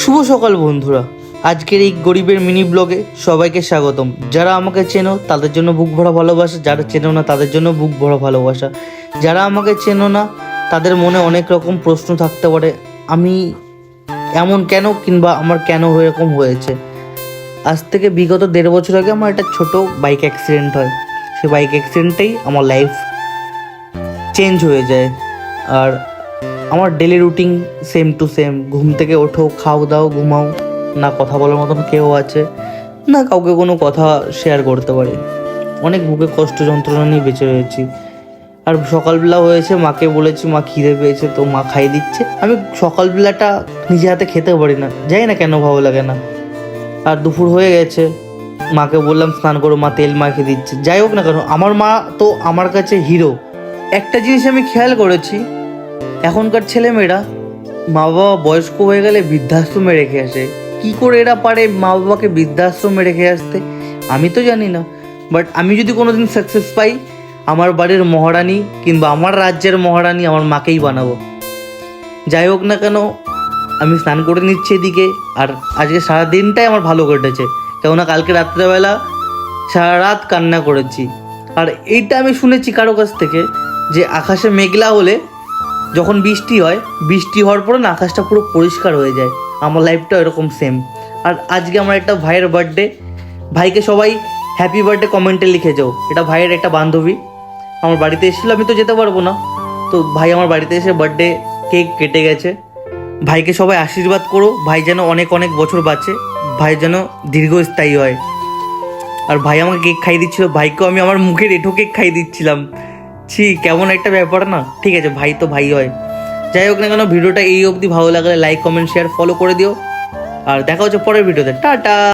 শুভ সকাল বন্ধুরা, আজকের এই গরিবের মিনি ব্লগে সবাইকে স্বাগতম। যারা আমাকে চেনো তাদের জন্য বুক ভরা ভালোবাসা, যারা চেনো না তাদের জন্য বুক ভরা ভালোবাসা। যারা আমাকে চেনো না তাদের মনে অনেক রকম প্রশ্ন থাকতে পারে, আমি এমন কেন, কিংবা আমার কেন এরকম হয়েছে। আজ থেকে বিগত 1.5 বছর আগে আমার একটা ছোট বাইক অ্যাক্সিডেন্ট হয়। সেই বাইক অ্যাক্সিডেন্টেই আমার লাইফ চেঞ্জ হয়ে যায়। আর আমার daily routine same to same. ঘুম থেকে ওঠো, খাও দাও, ঘুমাও, না কথা বলার মতন কেউ আছে, না কাউকে কোনো কথা শেয়ার করতে পারি। অনেক বুকে কষ্ট যন্ত্রণা নিয়ে বেঁচে রয়েছি। আর সকালবেলা হয়েছে, মাকে বলেছি মা খিদে পেয়েছে, তো মা খাইয়ে দিচ্ছে। আমি সকালবেলাটা নিজে হাতে খেতে পারি না, জানি না কেন, ভালো লাগে না। আর দুপুর হয়ে গেছে, মাকে বললাম স্নান করো, মা তেল মাখিয়ে দিচ্ছে। যাই হোক না কেন, আমার মা তো আমার কাছে হিরো। একটা জিনিস আমি খেয়াল করেছি, এখনকার ছেলেমেয়েরা মা বাবা বয়স্ক হয়ে গেলে বৃদ্ধাশ্রমে রেখে আসে। কি করে এরা পারে মা বাবাকে বৃদ্ধাশ্রমে রেখে আসতে আমি তো জানি না। বাট আমি যদি কোনোদিন সাকসেস পাই, আমার বাড়ির মহারানী কিংবা আমার রাজ্যের মহারানী আমার মাকেই বানাবো। যাই হোক না কেন, আমি স্নান করে নিচ্ছি এদিকে। আর আজকে সারা দিনটাই আমার ভালো কেটেছে, কেননা কালকে রাত্রেবেলা সারা রাত কান্না করেছি। আর এইটা আমি শুনেছি কারো কাছ থেকে, যে আকাশে মেঘলা হলে যখন বৃষ্টি হয়, বৃষ্টি হওয়ার পরে না আকাশটা পুরো পরিষ্কার হয়ে যায়। আমার লাইফটা এরকম সেম। আর আজকে আমার একটা ভাইয়ের বার্থডে। ভাইকে সবাই হ্যাপি বার্থডে কমেন্টে লিখে যাও। এটা ভাইয়ের একটা বান্ধবী আমার বাড়িতে এসেছিলো, আমি তো যেতে পারবো না, তো ভাই আমার বাড়িতে এসে বার্থডে কেক কেটে গেছে। ভাইকে সবাই আশীর্বাদ করো, ভাই যেন অনেক অনেক বছর বাঁচে, ভাই যেন দীর্ঘস্থায়ী হয়। আর ভাই আমাকে কেক খাইয়ে দিচ্ছিল, ভাইকেও আমি আমার মুখের এঁঠো কেক খাইয়ে দিচ্ছিলাম। ছি, কেমন একটা ব্যাপার না। ঠিক আছে, ভাই তো ভাই হয়। যাই হোক না কেন, ভিডিওটা এই অবধি ভালো লাগলে লাইক, কমেন্ট, শেয়ার, ফলো করে দিও। আর দেখা হচ্ছে পরের ভিডিওতে। টাটা।